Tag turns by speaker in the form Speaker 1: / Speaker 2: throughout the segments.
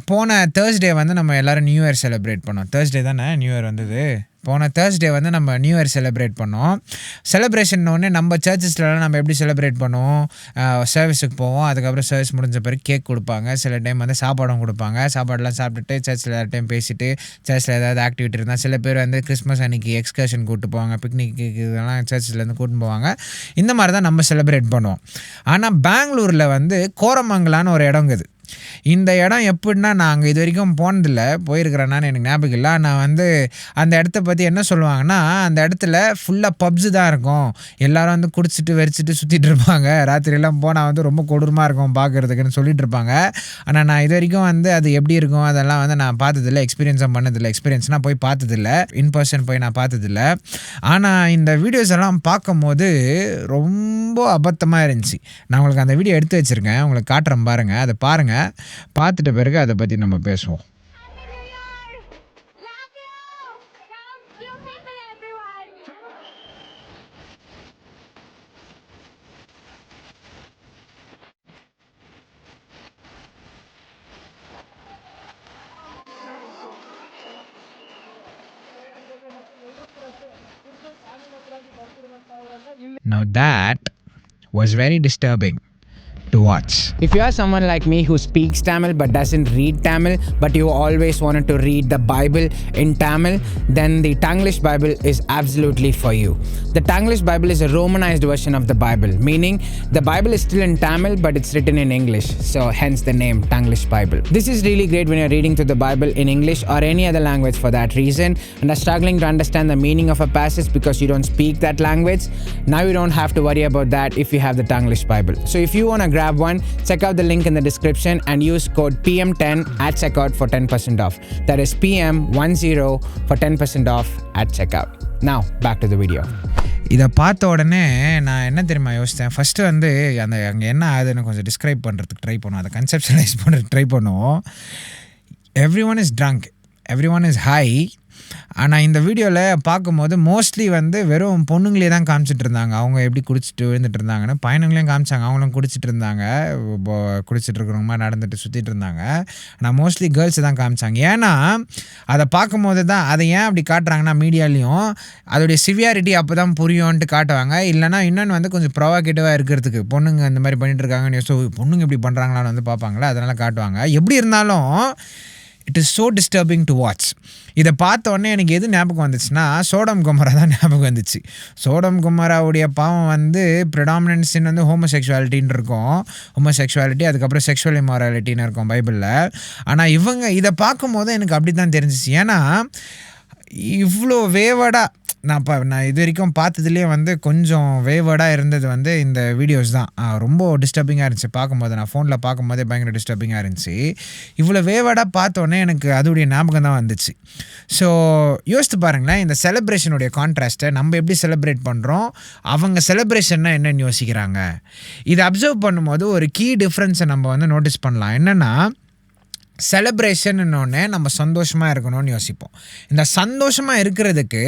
Speaker 1: போன தேர்ஸ்டே வந்து நம்ம எல்லோரும் நியூ இயர் செலிப்ரேட் பண்ணோம். தேர்ஸ்டே தானே நியூ இயர் வந்தது. போன தேர்ஸ்டே வந்து நம்ம நியூ இயர் செலிப்ரேட் பண்ணோம். செலிப்ரேஷன்னொடனே நம்ம சர்ச்சஸ்லாம் நம்ம எப்படி செலிப்ரேட் பண்ணுவோம், சர்வீஸுக்கு போவோம். அதுக்கப்புறம் சர்வீஸ் முடிஞ்ச பிறகு கேக் கொடுப்பாங்க. சில டைம் வந்து சாப்பாடும் கொடுப்பாங்க. சாப்பாடெலாம் சாப்பிட்டுட்டு சர்ச்சில் எல்லா டைம் பேசிவிட்டு சர்ச்சில் ஏதாவது ஆக்டிவிட்டி இருந்தால், சில பேர் வந்து கிறிஸ்மஸ் அன்றைக்கி எக்ஸ்கர்ஷன் கூப்பிட்டு போவாங்க, பிக்னிக்கு இதெல்லாம் சர்ச்சிலேருந்து கூப்பிட்டு போவாங்க. இந்த மாதிரி தான் நம்ம செலிப்ரேட் பண்ணுவோம். ஆனால் பெங்களூரில் வந்து கோரமங்கலான்னு ஒரு இடங்குது. இந்த இடம் எப்படின்னா, நான் அங்கே இது வரைக்கும் போனதில்லை, போயிருக்கிறேன்னான்னு எனக்கு ஞாபகம் இல்லை. நான் வந்து அந்த இடத்த பற்றி என்ன சொல்லுவாங்கன்னா, அந்த இடத்துல ஃபுல்லாக பப்ஸு தான் இருக்கும். எல்லோரும் வந்து குடிச்சிட்டு வெறிச்சிட்டு சுற்றிட்டு இருப்பாங்க. ராத்திரியெல்லாம் போனால் வந்து ரொம்ப கொடூரமாக இருக்கும் பார்க்குறதுக்குன்னு சொல்லிட்டு இருப்பாங்க. ஆனால் நான் இது வரைக்கும் வந்து அது எப்படி இருக்கும் அதெல்லாம் வந்து நான் பார்த்ததில்லை, எக்ஸ்பீரியன்ஸாக பண்ணதில்லை. எக்ஸ்பீரியன்ஸ்னால் போய் பார்த்ததில்லை, இன் பர்சன் போய் நான் பார்த்ததில்லை. ஆனால் இந்த வீடியோஸ் எல்லாம் பார்க்கும்போது ரொம்ப அபத்தமாக இருந்துச்சு. நான் உங்களுக்கு அந்த வீடியோ எடுத்து வச்சுருக்கேன், உங்களுக்கு காட்டுறேன் பாருங்கள். அதை பாருங்கள், பார்த்துட்ட பிறகு அதை பற்றி நம்ம பேசுவோம். Now that was very disturbing to watch.
Speaker 2: If you are someone like me who speaks Tamil but doesn't read Tamil, but you always wanted to read the Bible in Tamil, then the Tanglish Bible is absolutely for you. The Tanglish Bible is a Romanized version of the Bible, meaning the Bible is still in Tamil but it's written in English, so hence the name Tanglish Bible. This is really great when you're reading through the Bible in English or any other language for that reason and are struggling to understand the meaning of a passage because you don't speak that language. Now you don't have to worry about that if you have the Tanglish Bible. So if you want to grab one, check out the link in the description and use code PM10 at checkout for 10% off. That is PM10 for 10% off at checkout. Now back to the video.
Speaker 1: இதை பார்த்த உடனே நான் என்ன தெரியுமா யோசித்தேன், first வந்து அங்கே என்ன ஆகுதுன்னு கொஞ்சம் டிஸ்கிரைப் பண்ணுறதுக்கு ட்ரை பண்ணுவோம், அதை கன்செப்ஷனலைஸ் பண்ணுறதுக்கு ட்ரை பண்ணுவோம். Everyone is drunk, everyone is high. ஆனால் இந்த வீடியோவில் பார்க்கும்போது மோஸ்ட்லி வந்து வெறும் பொண்ணுங்களே தான் காமிச்சிட்டு இருந்தாங்க. அவங்க எப்படி குடிச்சிட்டு விழுந்துட்டு இருந்தாங்கன்னு பையனுங்களையும் காமிச்சாங்க, அவங்களும் குடிச்சிட்டு இருந்தாங்க, குடிச்சிட்டு இருக்கிறவங்க மாதிரி நடந்துட்டு சுற்றிட்டு இருந்தாங்க. ஆனால் மோஸ்ட்லி கேர்ள்ஸ் தான் காமிச்சாங்க. ஏன்னா அதை பார்க்கும்போது தான், அதை ஏன் அப்படி காட்டுறாங்கன்னா மீடியாலையும் அதோடைய சிவியாரிட்டி அப்போ தான் புரியும்ன்ட்டு காட்டுவாங்க. இல்லைனா இன்னொன்று வந்து கொஞ்சம் ப்ரொவாகேட்டிவாக இருக்கிறதுக்கு, பொண்ணுங்க இந்த மாதிரி பண்ணிட்டு இருக்காங்கன்னு ஸோ பொண்ணுங்க இப்படி பண்ணுறாங்களான்னு வந்து பார்ப்பாங்களே, அதனால் காட்டுவாங்க. எப்படி இருந்தாலும் it is so disturbing to watch. இதை பார்த்த உடனே எனக்கு எது ஞாபகம் வந்துச்சுன்னா, சோடம் கொமரா தான் ஞாபகம் வந்துச்சு. சோடம் கொமராவுடைய பாவம் வந்து ப்ரிடாமினன்ட் சின் வந்து ஹோமோசெக்சுவாலிட்டின்னு இருக்கும், ஹோமோசெக்சுவாலிட்டி, அதுக்கப்புறம் செக்ஷுவல் இமாராலிட்டின்னு இருக்கும் பைபிளில். ஆனால் இவங்க இதை பார்க்கும்போது எனக்கு அப்படி தான் தெரிஞ்சிச்சு. ஏன்னா இவ்வளோ வேவடாக நான் இது வரைக்கும் பார்த்ததுலேயே வந்து கொஞ்சம் வேவர்டாக இருந்தது வந்து இந்த வீடியோஸ் தான். ரொம்ப டிஸ்டர்பிங்காக இருந்துச்சு பார்க்கும்போது. நான் ஃபோனில் பார்க்கும்போதே பயங்கர டிஸ்டர்பிங்காக இருந்துச்சு. இவ்வளோ வேவர்டாக பார்த்தோன்னே எனக்கு அதோடைய ஞாபகம் தான் வந்துச்சு. ஸோ யோசித்து பாருங்களேன், இந்த செலிப்ரேஷனுடைய கான்ட்ராஸ்ட்டை நம்ம எப்படி செலிப்ரேட் பண்ணுறோம், அவங்க செலிப்ரேஷன்னா என்னென்னு யோசிக்கிறாங்க. இதை அப்சர்வ் பண்ணும்போது ஒரு கீ டிஃப்ரென்ஸை நம்ம வந்து நோட்டீஸ் பண்ணலாம். என்னென்னா, செலிப்ரேஷன்னொன்னே நம்ம சந்தோஷமாக இருக்கணும்னு யோசிப்போம். இந்த சந்தோஷமாக இருக்கிறதுக்கு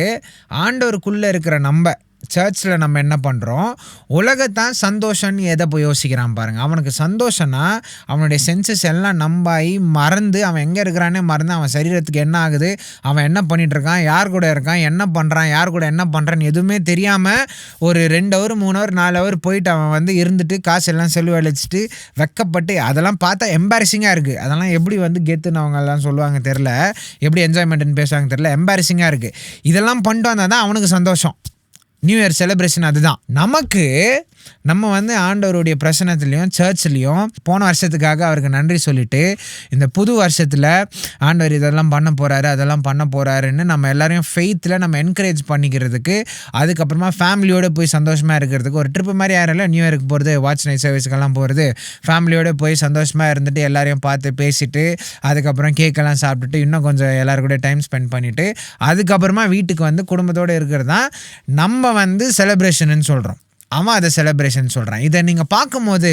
Speaker 1: ஆண்டவருக்குள்ளே இருக்கிற நம்ம சர்ச்சில் நம்ம என்ன பண்ணுறோம், உலகத்தான் சந்தோஷம்னு எதை போய் யோசிக்கிறான் பாருங்கள். அவனுக்கு சந்தோஷம்னா அவனுடைய சென்சஸ் எல்லாம் நம்பாயி மறந்து, அவன் எங்கே இருக்கிறானே மறந்து, அவன் சரீரத்துக்கு என்ன ஆகுது, அவன் என்ன பண்ணிகிட்ருக்கான், யார் கூட இருக்கான், என்ன பண்ணுறான், யார் கூட என்ன பண்ணுறான்னு எதுவுமே தெரியாமல் ஒரு 2 ஹவர் 3 ஹவர் 4 ஹவர் போயிட்டு அவன் வந்து இருந்துட்டு காசு எல்லாம் செலவழிச்சிட்டு வெக்கப்பட்டு, அதெல்லாம் பார்த்தா எம்பாரசிங்காக இருக்குது. அதெல்லாம் எப்படி வந்து கெத்துன்னு அவங்க எல்லாம் சொல்லுவாங்க தெரில, எப்படி என்ஜாய்மெண்ட்டுன்னு பேசுவாங்க தெரில, எம்பாரசிங்காக இருக்குது. இதெல்லாம் பண்ணிட்டு வந்தால் தான் அவனுக்கு சந்தோஷம். நியூ இயர் செலிப்ரேஷன் அதுதான். நமக்கு நம்ம வந்து ஆண்டவருடைய பிரசன்னத்துலேயும் சர்ச்லேயும் போன வருஷத்துக்காக அவருக்கு நன்றி சொல்லிவிட்டு, இந்த புது வருஷத்தில் ஆண்டவர் இதெல்லாம் பண்ண போகிறாரு, அதெல்லாம் பண்ண போகிறாருன்னு நம்ம எல்லாரையும் ஃபெய்த்தில் நம்ம என்கரேஜ் பண்ணிக்கிறதுக்கு, அதுக்கப்புறமா ஃபேமிலியோடு போய் சந்தோஷமாக இருக்கிறதுக்கு ஒரு ட்ரிப்பு மாதிரி யாரும் இல்லை. நியூ இயருக்கு போகிறது, வாட்ச் நைட் சர்வீஸுக்கெல்லாம் போகிறது, ஃபேமிலியோடு போய் சந்தோஷமாக இருந்துட்டு எல்லாரையும் பார்த்து பேசிவிட்டு, அதுக்கப்புறம் கேக்கெல்லாம் சாப்பிட்டுட்டு இன்னும் கொஞ்சம் எல்லோரும் கூட டைம் ஸ்பெண்ட் பண்ணிவிட்டு, அதுக்கப்புறமா வீட்டுக்கு வந்து குடும்பத்தோடு இருக்கிறது தான் நம்ம வந்து செலிப்ரேஷன்னு சொல்கிறோம். அவன் அதை செலிப்ரேஷன் சொல்கிறான். இதை நீங்கள் பார்க்கும்போது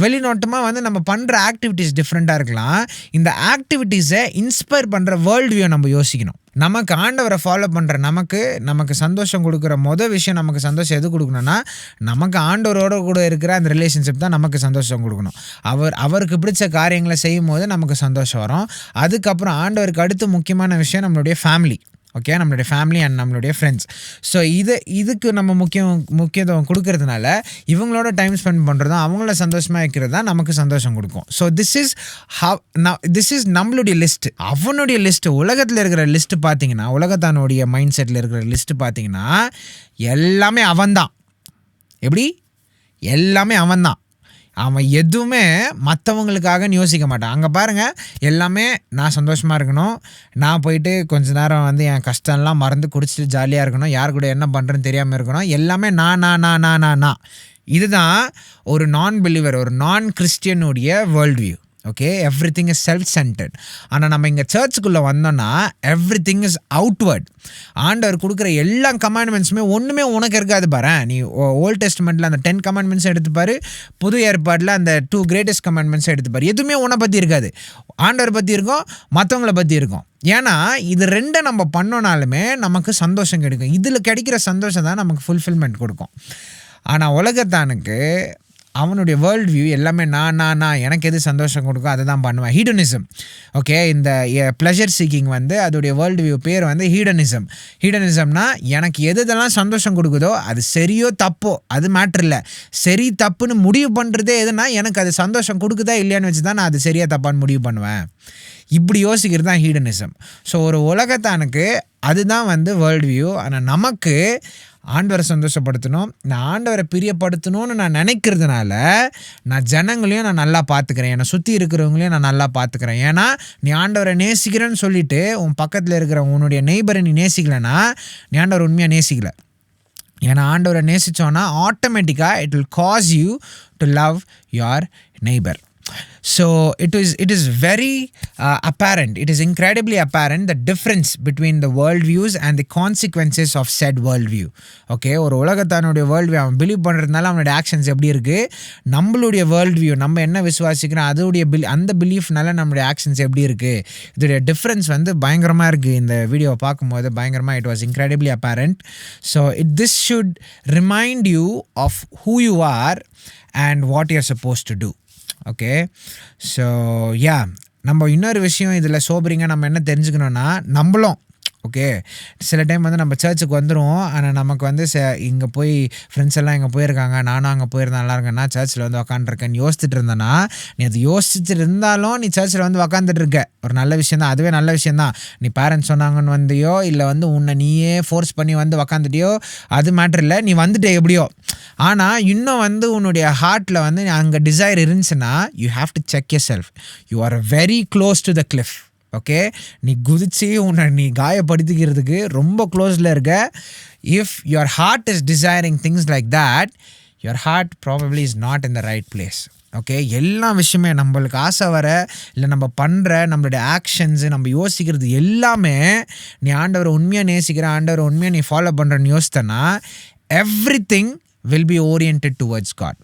Speaker 1: வெளிநோட்டமாக வந்து நம்ம பண்ணுற ஆக்டிவிட்டீஸ் டிஃப்ரெண்ட்டாக இருக்கலாம். இந்த ஆக்டிவிட்டீஸை இன்ஸ்பயர் பண்ணுற வேர்ல்டு வியூ நம்ம யோசிக்கணும். நமக்கு ஆண்டவரை ஃபாலோ பண்ணுற நமக்கு சந்தோஷம் கொடுக்குற விஷயம், நமக்கு சந்தோஷம் எது கொடுக்கணும்னா, நமக்கு ஆண்டவரோட கூட இருக்கிற அந்த ரிலேஷன்ஷிப் தான் நமக்கு சந்தோஷம் கொடுக்கணும். அவருக்கு பிடிச்ச காரியங்களை செய்யும் போது நமக்கு சந்தோஷம் வரும். அதுக்கப்புறம் ஆண்டவருக்கு அடுத்து முக்கியமான விஷயம் நம்மளுடைய ஃபேமிலி. ஓகே, நம்மளுடைய ஃபேமிலி அண்ட் நம்மளுடைய ஃப்ரெண்ட்ஸ். ஸோ இதுக்கு நம்ம முக்கியத்துவம் கொடுக்கறதுனால இவங்களோட டைம் ஸ்பெண்ட் பண்ணுறதும் அவங்கள சந்தோஷமாக வைக்கிறது தான் நமக்கு சந்தோஷம் கொடுக்கும். ஸோ திஸ் இஸ் நம்மளுடைய லிஸ்ட்டு. அவனுடைய லிஸ்ட்டு, உலகத்தில் இருக்கிற லிஸ்ட்டு பார்த்தீங்கன்னா, உலகத்தானுடைய மைண்ட் செட்டில் இருக்கிற லிஸ்ட்டு பார்த்தீங்கன்னா எல்லாமே அவன்தான். எப்படி? எல்லாமே அவன்தான். அவன் எதுவுமே மற்றவங்களுக்காக யோசிக்க மாட்டான். அங்கே பாருங்கள், எல்லாமே நான் சந்தோஷமாக இருக்கணும், நான் போயிட்டு கொஞ்ச நேரம் வந்து என் கஷ்டம்லாம் மறந்து குடிச்சிட்டு ஜாலியாக இருக்கணும், யார் கூட என்ன பண்ணுறேன்னு தெரியாமல் இருக்கணும், எல்லாமே நான். இதுதான் ஒரு நான் பிலீவர், ஒரு நான் கிறிஸ்டியனுடைய world view. Okay, everything is self centred. ஆனால் நம்ம இங்கே சர்ச்சுக்குள்ளே வந்தோன்னா எவ்ரி திங் இஸ் அவுட்வர்ட். ஆண்டவர் கொடுக்குற எல்லா கமாண்ட்மெண்ட்ஸுமே ஒன்றுமே உனக்கு இருக்காது. பாரு, நீ ஓல்ட் டெஸ்ட்மெண்ட்டில் அந்த 10 கமாண்ட்மெண்ட்ஸ் எடுத்துப்பாரு, புது ஏற்பாட்டில் அந்த 2 கிரேட்டஸ்ட் கமாண்ட்மெண்ட்ஸ் எடுத்துப்பாரு. எதுவுமே உன்னை பற்றி இருக்காது, ஆண்டவர் பற்றி இருக்கும், மற்றவங்கள பற்றி இருக்கும். ஏன்னா இது ரெண்டை நம்ம பண்ணோனாலுமே நமக்கு சந்தோஷம் கிடைக்கும். இதில் கிடைக்கிற சந்தோஷம் தான் நமக்கு ஃபுல்ஃபில்மெண்ட் கொடுக்கும். ஆனால் உலகத்தானுக்கு அவனுடைய வேர்ல்டு வியூ எல்லாமே நான் எனக்கு எது சந்தோஷம் கொடுக்கும் அதை தான் பண்ணுவேன். ஹீடனிசம். ஓகே, இந்த ப்ளஷர் சீக்கிங் வந்து அதோடைய வேர்ல்டு வியூ பேர் வந்து ஹீடனிசம். ஹீடனிசம்னா எனக்கு எதெல்லாம் சந்தோஷம் கொடுக்குதோ அது சரியோ தப்போ அது மேட்ரு இல்லை. சரி தப்புன்னு முடிவு பண்ணுறதே எதுனா எனக்கு அது சந்தோஷம் கொடுக்குதா இல்லையான்னு வச்சு தான் நான் அது சரியாக தப்பான்னு முடிவு பண்ணுவேன். இப்படி யோசிக்கிறது தான் ஹீடனிசம். ஸோ ஒரு உலகத்தானுக்கு அதுதான் வந்து வேர்ல்டு வியூ. ஆனால் நமக்கு ஆண்டவரை சந்தோஷப்படுத்தணும், நான் ஆண்டவரை பிரியப்படுத்தணும்னு நான் நினைக்கிறதுனால நான் ஜனங்களையும் நான் நல்லா பார்த்துக்கிறேன், என்னை சுற்றி இருக்கிறவங்களையும் நான் நல்லா பார்த்துக்கிறேன். ஏன்னா நீ ஆண்டவரை நேசிக்கிறேன்னு சொல்லிட்டு உன் பக்கத்தில் இருக்கிற உன்னுடைய நெய்பரை நீ நேசிக்கலைன்னா நீ ஆண்டவர் உண்மையாக நேசிக்கலை. ஏன்னா ஆண்டவரை நேசித்தோன்னா ஆட்டோமேட்டிக்காக it will cause you to love your neighbour. So it is very apparent, it is incredibly apparent the difference between the worldviews and the consequences of said worldview. Okay, ஒரு உலகத்தானுடைய வேர்ல்டு வியூ அவன் believe பண்ணுறதுனால அவனுடைய actions எப்படி இருக்குது, நம்மளுடைய world view நம்ம என்ன விசுவாசிக்கிறோம் அதோடைய அந்த பிலீஃப்னால நம்மளுடைய ஆக்ஷன்ஸ் எப்படி இருக்குது, இதோடைய டிஃப்ரென்ஸ் வந்து பயங்கரமாக இருக்குது. இந்த வீடியோவை பார்க்கும்போது பயங்கரமாக it was incredibly apparent. So this should remind you of who you are and what you are supposed to do. Okay, so நம்ம இன்னொரு விஷயம் இதில் சோபரிங்காக நம்ம என்ன தெரிஞ்சுக்கணுன்னா, நம்மளும் ஓகே சில டைம் வந்து நம்ம சர்ச்சுக்கு வந்துடுவோம், ஆனால் நமக்கு வந்து இங்கே போய் ஃப்ரெண்ட்ஸ் எல்லாம் இங்கே போயிருக்காங்க, நானும் அங்கே போயிருந்தேன் நல்லா இருக்கேன்னா சர்ச்சில் வந்து உக்காந்துருக்கேன்னு யோசிச்சுட்டு இருந்தேன்னா, நீ அது யோசிச்சுட்டு இருந்தாலும் நீ சர்ச்சில் வந்து உக்காந்துட்டு இருக்க ஒரு நல்ல விஷயம் தான், அதுவே நல்ல விஷயந்தான். நீ பேரண்ட்ஸ் சொன்னாங்கன்னு வந்தியோ இல்லை வந்து உன்னை நீயே ஃபோர்ஸ் பண்ணி வந்து உக்காந்துட்டியோ அது மேட்ரு இல்லை, நீ வந்துட்டே எப்படியோ. ஆனால் இன்னும் வந்து உன்னுடைய ஹார்ட்டில் வந்து அங்கே டிசைர் இருந்துச்சுன்னா you have to check yourself, you are very close to the cliff. Okay, நீ குதிச்சு உன்னை நீ காயப்படுத்திக்கிறதுக்கு ரொம்ப க்ளோஸில் இருக்க. If your heart is desiring things like that, your heart probably is not in the right place. Okay, எல்லா விஷயமே நம்மளுக்கு ஆசை வர இல்லை நம்ம பண்ணுற நம்மளுடைய ஆக்ஷன்ஸு நம்ம யோசிக்கிறது எல்லாமே நீ ஆண்டவரை உண்மையாக நேசிக்கிற, ஆண்டவரை உண்மையாக நீ follow பண்ணுறன்னு யோசித்தனா everything will be oriented towards God.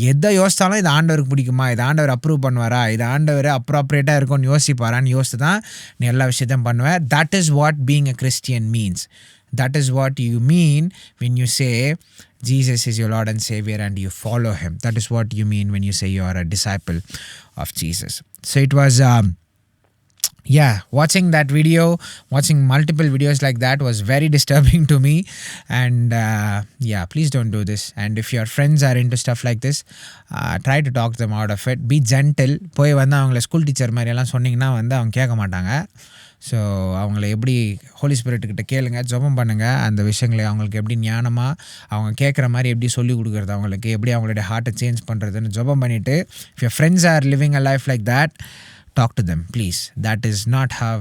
Speaker 1: எதை யோசித்தாலும் இது ஆண்டவருக்கு பிடிக்குமா, இது ஆண்டவர் அப்ரூவ் பண்ணுவாரா, இது ஆண்டவர் அப்ராப்ரியேட்டாக இருக்கும்னு யோசிப்பாரான்னு யோசித்து தான் நீ எல்லா விஷயத்தையும் பண்ணுவேன். That is what being a Christian means. That is what you mean when you say Jesus is your Lord and Savior and you follow him. That is what you mean when you say you are a disciple of Jesus. So it was watching that video, watching multiple videos like that was very disturbing to me. And please don't do this. And if your friends are into stuff like this, try to talk them out of it. Be gentle. போய் வந்து அவங்கள school teacher மாதிரியெல்லாம் சொன்னிங்கன்னா வந்து அவங்க கேட்க மாட்டாங்க. So அவங்கள எப்படி ஹோலி ஸ்பிரிட்டுக்கிட்ட கேளுங்க, ஜெபம் பண்ணுங்கள், அந்த விஷயங்களை அவங்களுக்கு எப்படி ஞானமாக அவங்க கேட்குற மாதிரி எப்படி சொல்லிக் கொடுக்குறது, அவங்களுக்கு எப்படி அவங்களுடைய ஹார்ட்டை சேஞ்ச் பண்ணுறதுன்னு ஜெபம் பண்ணிவிட்டு, if your friends are living a life like that, talk to them, please. That is not how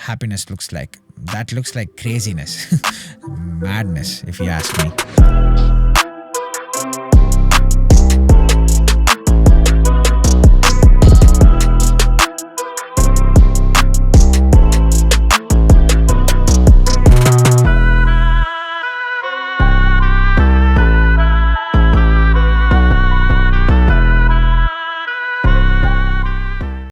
Speaker 1: happiness looks like. That looks like craziness, madness, if you ask me.